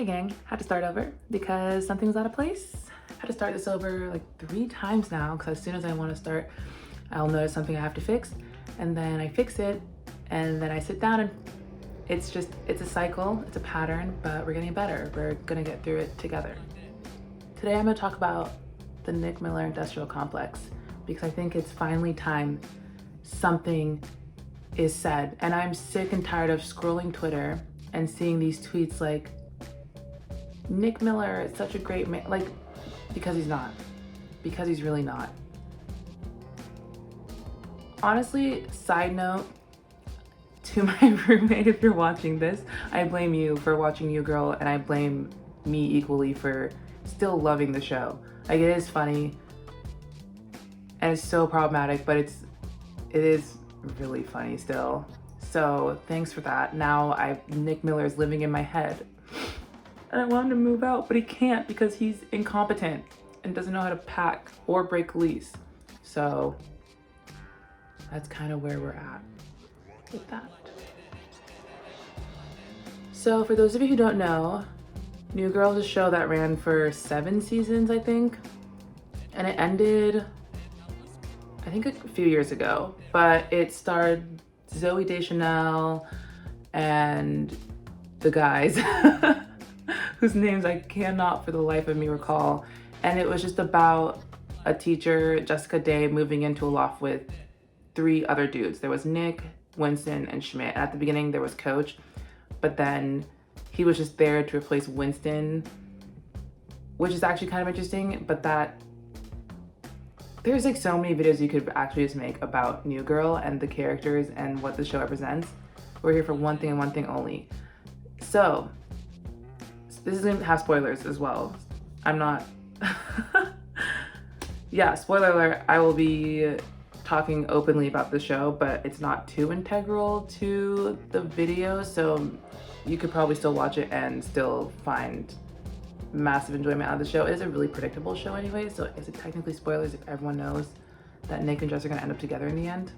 Hey gang, had to start over because something's out of place. Had to start this over like 3 times now because as soon as I want to start, I'll notice something I have to fix, and then I fix it, and then I sit down and it's a cycle, it's a pattern, but we're getting better. We're gonna get through it together. Today I'm gonna talk about the Nick Miller industrial complex because I think it's finally time something is said. And I'm sick and tired of scrolling Twitter and seeing these tweets like, Nick Miller is such a great man, like, because he's not. Because he's really not. Honestly, side note, to my roommate, if you're watching this, I blame you for watching New Girl, and I blame me equally for still loving the show. Like, it is funny, and it's so problematic, but it is really funny still. So thanks for that. Now Nick Miller is living in my head. And I want him to move out, but he can't because he's incompetent and doesn't know how to pack or break a lease. So that's kind of where we're at with that. So for those of you who don't know, New Girl is a show that ran for 7 seasons, I think. And it ended, I think, a few years ago. But it starred Zooey Deschanel and the guys whose names I cannot for the life of me recall. And it was just about a teacher, Jessica Day, moving into a loft with 3 other dudes. There was Nick, Winston, and Schmidt. At the beginning, there was Coach, but then he was just there to replace Winston, which is actually kind of interesting, but there's like so many videos you could actually just make about New Girl and the characters and what the show represents. We're here for one thing and one thing only. So this is gonna have spoilers as well. I'm not, yeah, spoiler alert, I will be talking openly about the show, but it's not too integral to the video, so you could probably still watch it and still find massive enjoyment out of the show. It is a really predictable show anyway, so is it technically spoilers if everyone knows that Nick and Jess are gonna end up together in the end?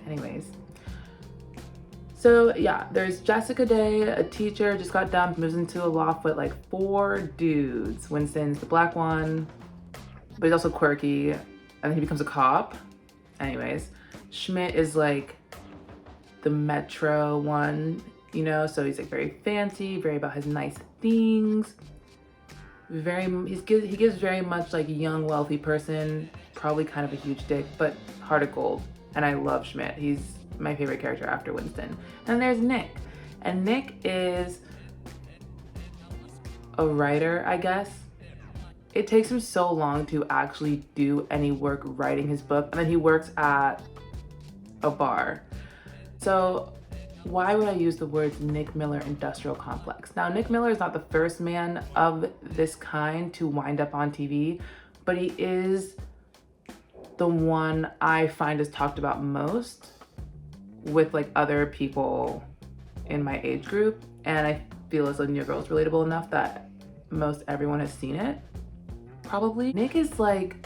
Anyways. So yeah, there's Jessica Day, a teacher, just got dumped, moves into a loft with like 4 dudes. Winston's the black one, but he's also quirky, and then he becomes a cop. Anyways, Schmidt is like the metro one, you know, so he's like very fancy, very about his nice things. He gives very much like a young, wealthy person, probably kind of a huge dick, but heart of gold. And I love Schmidt. He's my favorite character after Winston. And there's Nick. And Nick is a writer, I guess. It takes him so long to actually do any work writing his book, and then he works at a bar. So why would I use the words Nick Miller industrial complex? Now, Nick Miller is not the first man of this kind to wind up on TV, but he is the one I find is talked about most with like other people in my age group, and I feel as though New Girl is relatable enough that most everyone has seen it, probably. Nick is like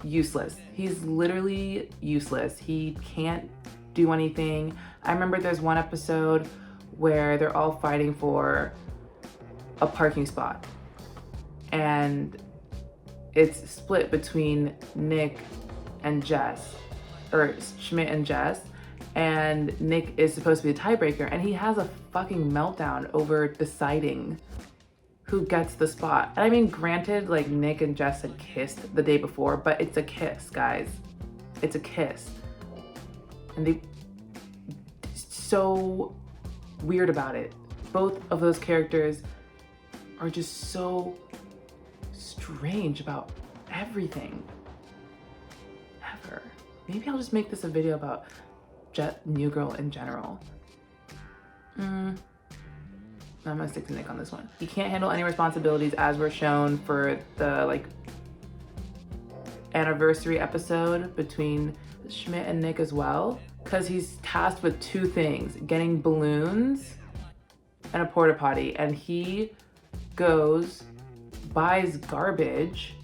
useless. He's literally useless. He can't do anything. I remember there's one episode where they're all fighting for a parking spot, and it's split between Nick and Jess, or Schmidt and Jess, and Nick is supposed to be the tiebreaker, and he has a fucking meltdown over deciding who gets the spot. And I mean, granted, like Nick and Jess had kissed the day before, but it's a kiss, guys. It's a kiss. And they so weird about it. Both of those characters are just so strange about everything. Ever. Maybe I'll just make this a video about New Girl in general. I'm gonna stick to Nick on this one. He can't handle any responsibilities, as we're shown for the like anniversary episode between Schmidt and Nick as well, because he's tasked with 2 things: getting balloons and a porta potty, and he goes, buys garbage,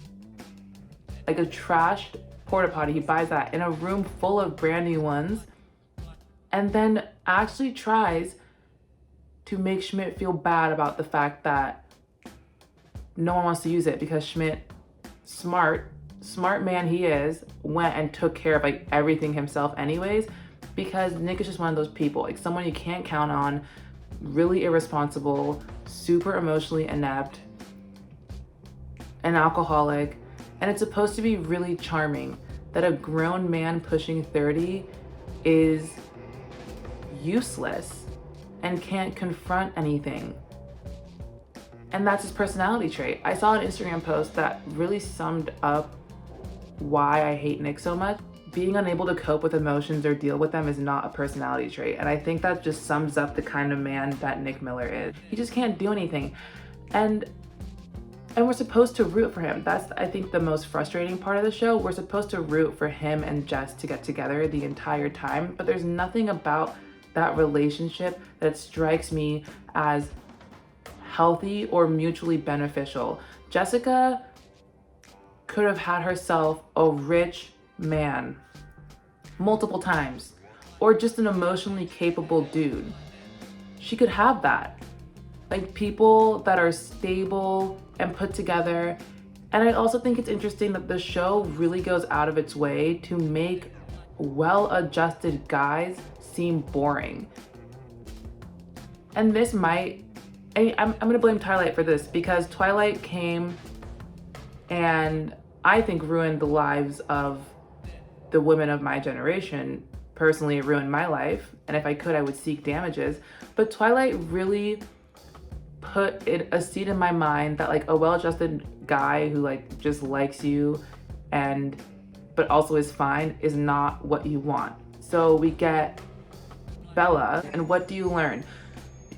like a trashed porta potty. He buys that in a room full of brand new ones, and then actually tries to make Schmidt feel bad about the fact that no one wants to use it, because Schmidt, smart man he is, went and took care of like everything himself anyways, because Nick is just one of those people, like someone you can't count on, really irresponsible, super emotionally inept, an alcoholic, and it's supposed to be really charming that a grown man pushing 30 is useless and can't confront anything. And that's his personality trait. I saw an Instagram post that really summed up why I hate Nick so much. Being unable to cope with emotions or deal with them is not a personality trait. And I think that just sums up the kind of man that Nick Miller is. He just can't do anything. And we're supposed to root for him. That's, I think, the most frustrating part of the show. We're supposed to root for him and Jess to get together the entire time, but there's nothing about that relationship that strikes me as healthy or mutually beneficial. Jessica could have had herself a rich man multiple times, or just an emotionally capable dude. She could have that. Like, people that are stable and put together. And I also think it's interesting that the show really goes out of its way to make well-adjusted guys seem boring. And this might, I'm gonna blame Twilight for this, because Twilight came and I think ruined the lives of the women of my generation. Personally, it ruined my life, and if I could, I would seek damages. But Twilight really put a seed in my mind that like a well-adjusted guy who like just likes you but also is fine is not what you want. So we get Bella, and what do you learn?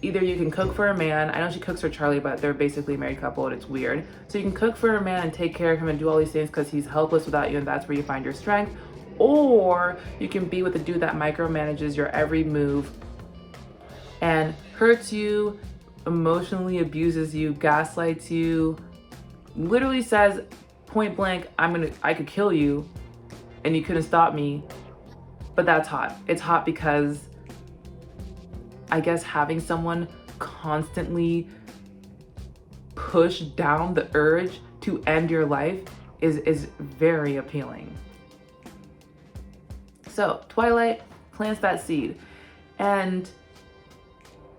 Either you can cook for a man. I know she cooks for Charlie, but they're basically a married couple and it's weird. So you can cook for a man and take care of him and do all these things because he's helpless without you, and that's where you find your strength. Or you can be with a dude that micromanages your every move and hurts you, emotionally abuses you, gaslights you, literally says point blank, I could kill you and you couldn't stop me. But that's hot. It's hot because I guess having someone constantly push down the urge to end your life is very appealing. So Twilight plants that seed, and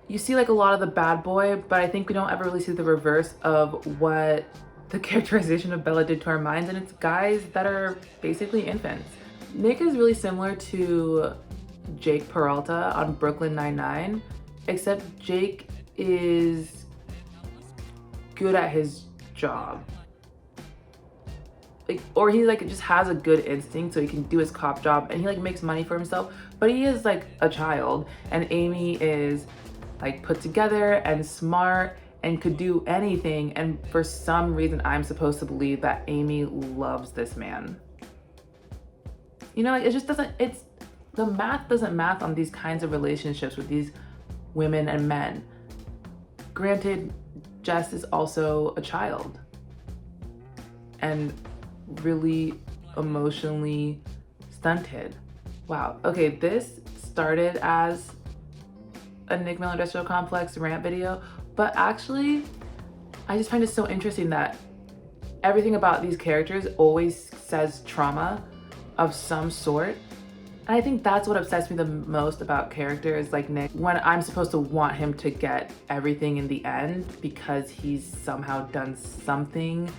you see like a lot of the bad boy, but I think we don't ever really see the reverse of what the characterization of Bella did to our minds, and it's guys that are basically infants. Nick is really similar to Jake Peralta on Brooklyn Nine-Nine, except Jake is good at his job. Like, or he like just has a good instinct so he can do his cop job, and he like makes money for himself, but he is like a child. And Amy is like put together and smart and could do anything, and for some reason I'm supposed to believe that Amy loves this man. You know, like it just doesn't, the math doesn't math on these kinds of relationships with these women and men. Granted, Jess is also a child and really emotionally stunted. Wow. Okay, this started as a Nick Miller Industrial Complex rant video, but actually I just find it so interesting that everything about these characters always says trauma of some sort. And I think that's what upsets me the most about characters like Nick, when I'm supposed to want him to get everything in the end because he's somehow done something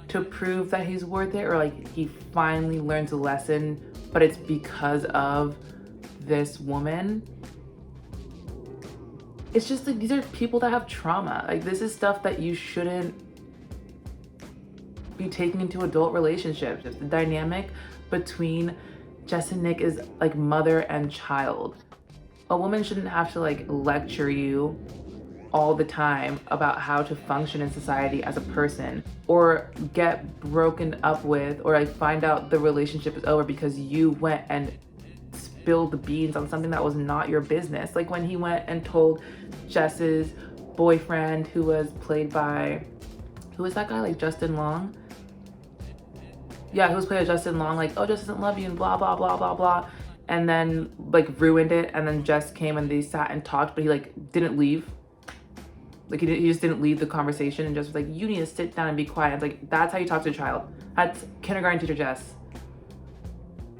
to prove that he's worth it, or like he finally learns a lesson, but it's because of this woman. It's just like, these are people that have trauma. Like, this is stuff that you shouldn't be taking into adult relationships. The dynamic between Jess and Nick is like mother and child. A woman shouldn't have to like lecture you all the time about how to function in society as a person, or get broken up with, or like find out the relationship is over because you went and spilled the beans on something that was not your business. Like when he went and told Jess's boyfriend, who was played by, who was that guy, like Justin Long? Yeah, who was played by Justin Long, like, oh, Jess doesn't love you and blah, blah, blah, blah, blah. and then like ruined it, and then Jess came and they sat and talked, but he like didn't leave. Like he just didn't leave the conversation, and Jess was like, you need to sit down and be quiet. It's like, that's how you talk to a child. That's kindergarten teacher Jess.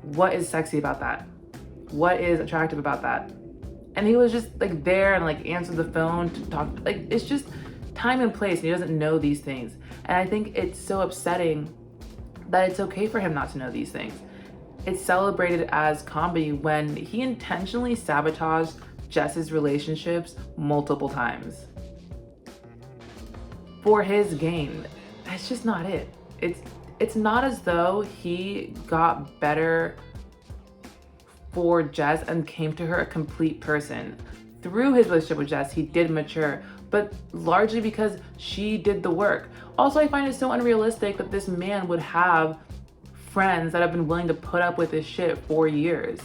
What is sexy about that? What is attractive about that? And he was just like there and like answered the phone to talk. Like, it's just time and place, and he doesn't know these things. And I think it's so upsetting that it's okay for him not to know these things. It's celebrated as comedy when he intentionally sabotaged Jess's relationships multiple times for his gain. That's just not it. It's not as though he got better for Jess and came to her a complete person. Through his relationship with Jess, he did mature, but largely because she did the work. Also, I find it so unrealistic that this man would have friends that have been willing to put up with this shit for years.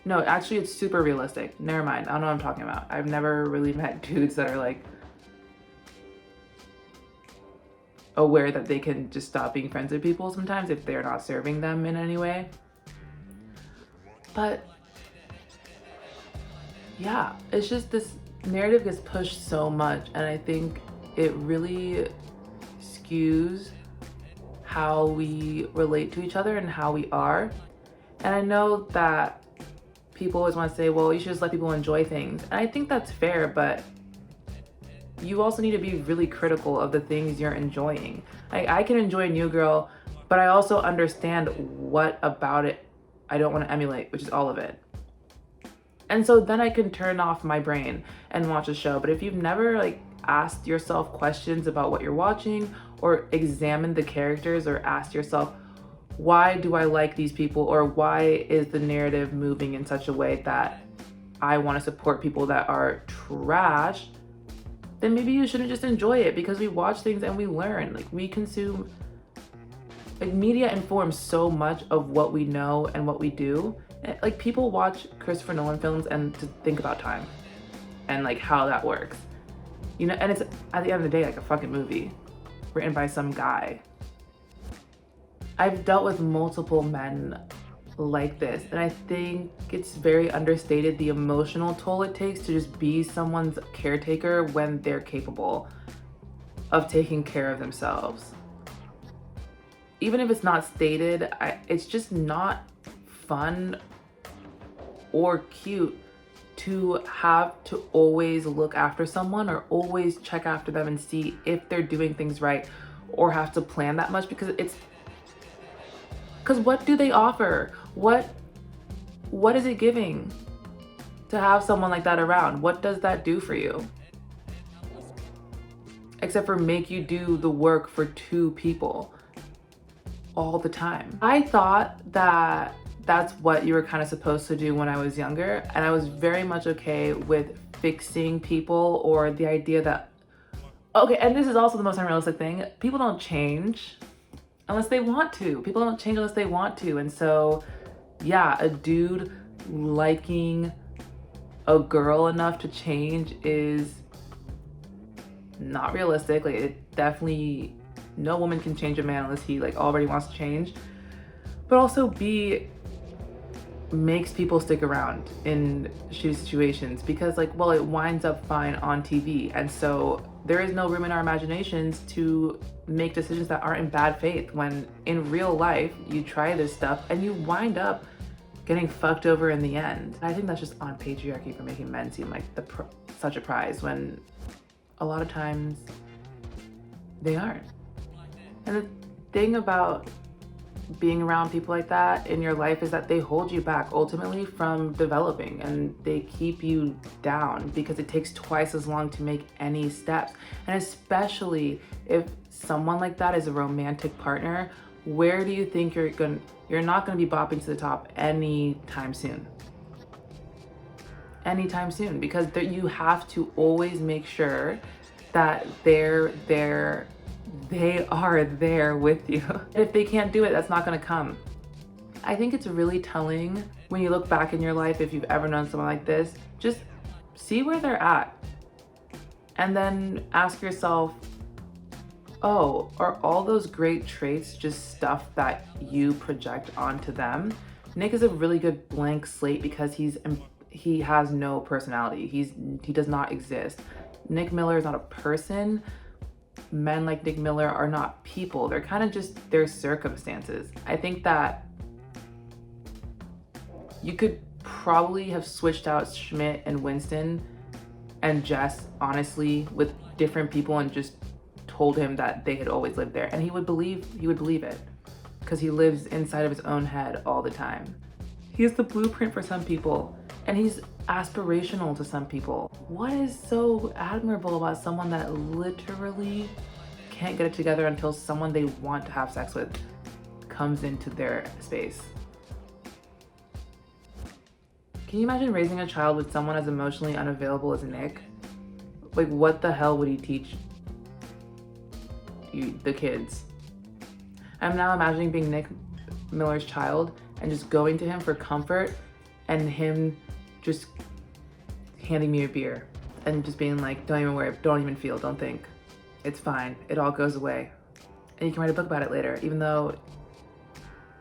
No, actually, it's super realistic. Never mind. I don't know what I'm talking about. I've never really met dudes that are like aware that they can just stop being friends with people sometimes if they're not serving them in any way. But yeah, it's just this narrative gets pushed so much, and I think it really skews how we relate to each other and how we are. And I know that people always want to say, well, you should just let people enjoy things. And I think that's fair, but you also need to be really critical of the things you're enjoying. I can enjoy New Girl, but I also understand what about it I don't want to emulate, which is all of it. And so then I can turn off my brain and watch a show. But if you've never like asked yourself questions about what you're watching, or examined the characters, or asked yourself, why do I like these people, or why is the narrative moving in such a way that I want to support people that are trash, then maybe you shouldn't just enjoy it, because we watch things and we learn. Like, we consume, like, media informs so much of what we know and what we do. Like, people watch Christopher Nolan films and to think about time and like how that works, you know. And it's at the end of the day like a fucking movie written by some guy. I've dealt with multiple men like this, and I think it's very understated the emotional toll it takes to just be someone's caretaker when they're capable of taking care of themselves. Even if it's not stated, it's just not fun or cute to have to always look after someone, or always check after them and see if they're doing things right, or have to plan that much, because what do they offer? What is it giving to have someone like that around? What does that do for you? Except for make you do the work for two people all the time. I thought that that's what you were kind of supposed to do when I was younger, and I was very much okay with fixing people, or the idea that, okay, and this is also the most unrealistic thing, people don't change unless they want to. People don't change unless they want to. And so yeah, a dude liking a girl enough to change is not realistic. Like, it definitely, no woman can change a man unless he like already wants to change. But also B, makes people stick around in shitty situations, because like, well, it winds up fine on TV, and so there is no room in our imaginations to make decisions that aren't in bad faith, when in real life you try this stuff and you wind up getting fucked over in the end. I think that's just on patriarchy for making men seem like such a prize, when a lot of times they aren't. And the thing about being around people like that in your life is that they hold you back ultimately from developing, and they keep you down because it takes twice as long to make any steps. And especially if someone like that is a romantic partner, where do you think you're not gonna be bopping to the top anytime soon? Anytime soon, because you have to always make sure that they are there with you. If they can't do it, that's not gonna come. I think it's really telling when you look back in your life, if you've ever known someone like this, just see where they're at. And then ask yourself, oh, are all those great traits just stuff that you project onto them? Nick is a really good blank slate because he has no personality. He does not exist. Nick Miller is not a person. Men like Nick Miller are not people. They're kind of just their circumstances. I think that you could probably have switched out Schmidt and Winston and Jess, honestly, with different people and just told him that they had always lived there, and he would believe it because he lives inside of his own head all the time. He is the blueprint for some people, and he's aspirational to some people. What is so admirable about someone that literally can't get it together until someone they want to have sex with comes into their space? Can you imagine raising a child with someone as emotionally unavailable as Nick? Like, what the hell would he teach the kids? I'm now imagining being Nick Miller's child and just going to him for comfort and him just handing me a beer and just being like, don't even worry, don't even feel, don't think. It's fine, it all goes away. And you can write a book about it later, even though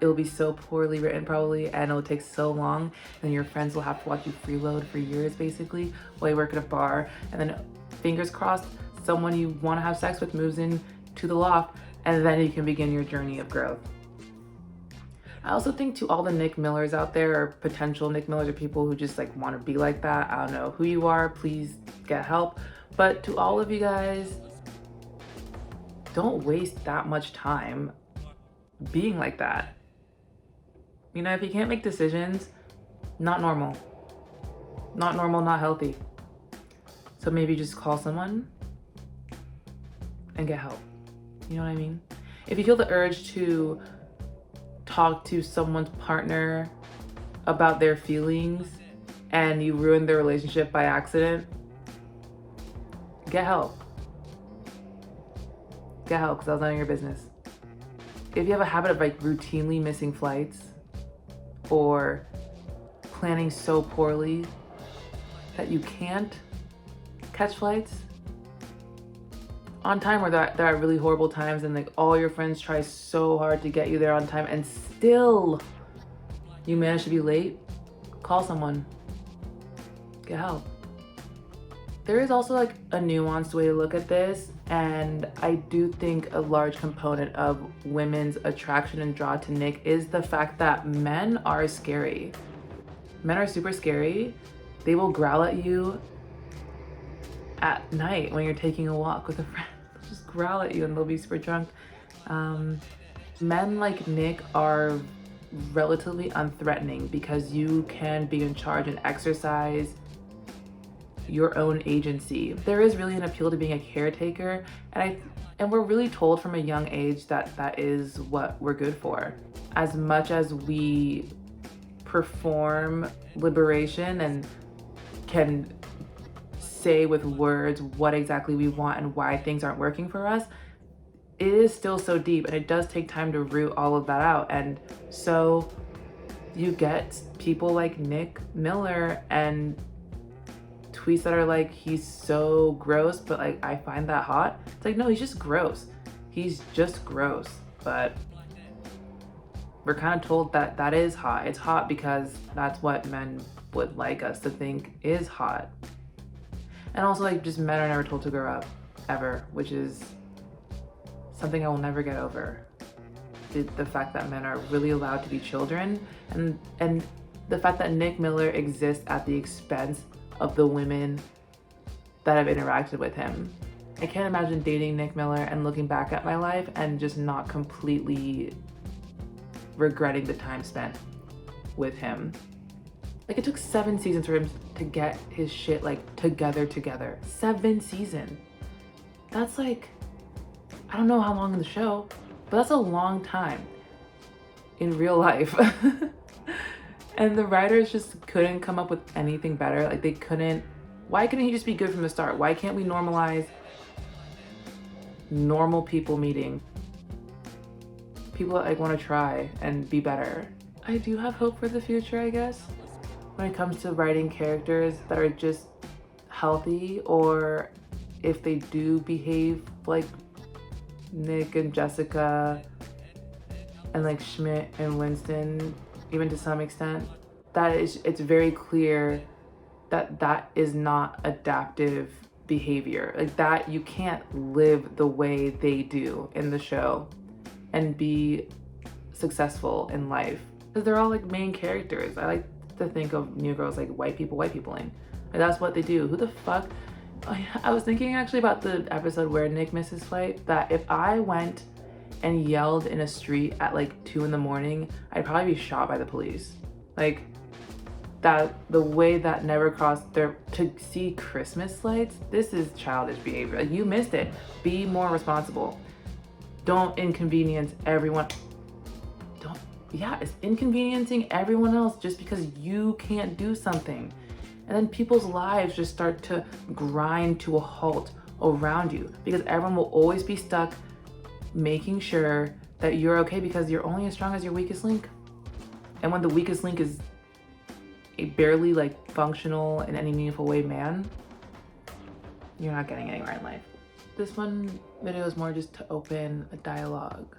it'll be so poorly written probably, and it'll take so long, and your friends will have to watch you freeload for years basically while you work at a bar, and then fingers crossed someone you want to have sex with moves in to the loft, and then you can begin your journey of growth. I also think to all the Nick Millers out there, or potential Nick Millers, or people who just like want to be like that, I don't know who you are, please get help. But to all of you guys, don't waste that much time being like that. You know, if you can't make decisions, not normal, not healthy. So maybe just call someone and get help. You know what I mean? If you feel the urge to talk to someone's partner about their feelings and you ruin their relationship by accident, get help. Get help, because that's none of your business. If you have a habit of like routinely missing flights or planning so poorly that you can't catch flights on time, or there are really horrible times and like all your friends try so hard to get you there on time and still you manage to be late, call someone, get help. There is also like a nuanced way to look at this, and I do think a large component of women's attraction and draw to Nick is the fact that men are scary. Men are super scary. They will growl at you at night when you're taking a walk with a friend. They'll just growl at you and they'll be super drunk. Men like Nick are relatively unthreatening because you can be in charge and exercise your own agency. There is really an appeal to being a caretaker, and we're really told from a young age that that is what we're good for. As much as we perform liberation and can say with words what exactly we want and why things aren't working for us, it is still so deep, and it does take time to root all of that out. And so you get people like Nick Miller and tweets that are like, he's so gross, but like I find that hot. It's like, no, he's just gross. He's just gross. But we're kind of told that that is hot. It's hot because that's what men would like us to think is hot. And also, like, just men are never told to grow up ever, which is something I will never get over. The fact that men are really allowed to be children, and the fact that Nick Miller exists at the expense of the women that have interacted with him. I can't imagine dating Nick Miller and looking back at my life and just not completely regretting the time spent with him. Like, it took 7 seasons for him to get his shit like together. 7 seasons. That's like, I don't know how long in the show, but that's a long time in real life. And the writers just couldn't come up with anything better. Like, they couldn't. Why couldn't he just be good from the start? Why can't we normalize normal people meeting? People that like want to try and be better. I do have hope for the future, I guess, when it comes to writing characters that are just healthy, or if they do behave like Nick and Jessica and like Schmidt and Winston, even to some extent, it's very clear that that is not adaptive behavior. Like that, you can't live the way they do in the show and be successful in life, because they're all like main characters. I like to think of New Girls like white peopling. Like that's what they do. Who the fuck? I was thinking actually about the episode where Nick missed his flight, that if I went and yelled in a street at like 2 in the morning, I'd probably be shot by the police. Like that, the way that never crossed their, to see Christmas lights, this is childish behavior. Like you missed it. Be more responsible. Don't inconvenience everyone. Yeah, it's inconveniencing everyone else just because you can't do something. And then people's lives just start to grind to a halt around you, because everyone will always be stuck making sure that you're okay, because you're only as strong as your weakest link. And when the weakest link is a barely like functional in any meaningful way man, you're not getting anywhere in life. This one video is more just to open a dialogue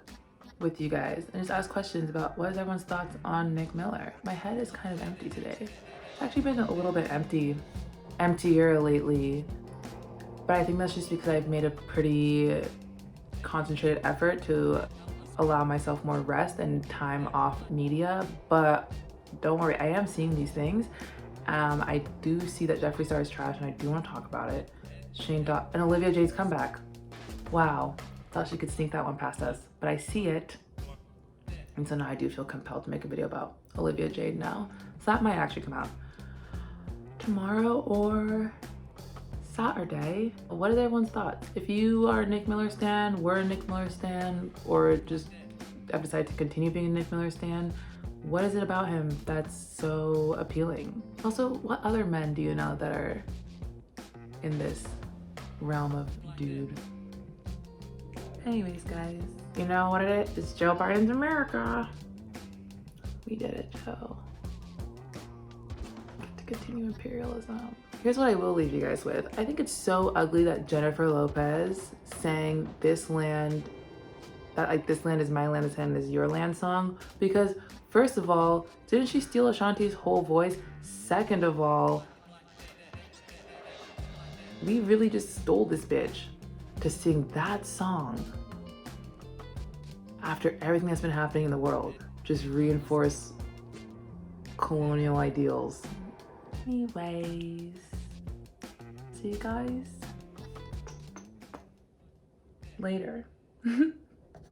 with you guys and just ask questions about what is everyone's thoughts on Nick Miller. My head is kind of empty today. It's actually been a little bit emptier lately, but I think that's just because I've made a pretty concentrated effort to allow myself more rest and time off media. But don't worry, I am seeing these things. I do see that Jeffree Star is trash and I do want to talk about it. Shane Dawson and Olivia Jade's comeback. Wow, thought she could sneak that one past us, but I see it. And so now I do feel compelled to make a video about Olivia Jade now. So that might actually come out tomorrow or Saturday. What are everyone's thoughts? If you are a Nick Miller stan, were a Nick Miller stan, or just have decided to continue being a Nick Miller stan, what is it about him that's so appealing? Also, what other men do you know that are in this realm of dude? Anyways, guys, you know what it is? It's Joe Biden's America. We did it, Joe. Get to continue imperialism. Here's what I will leave you guys with. I think it's so ugly that Jennifer Lopez sang this land, that like this land is my land, this land is your land song, because first of all, didn't she steal Ashanti's whole voice? Second of all, we really just stole this bitch to sing that song after everything that's been happening in the world. Just reinforce colonial ideals. Anyways, see you guys later.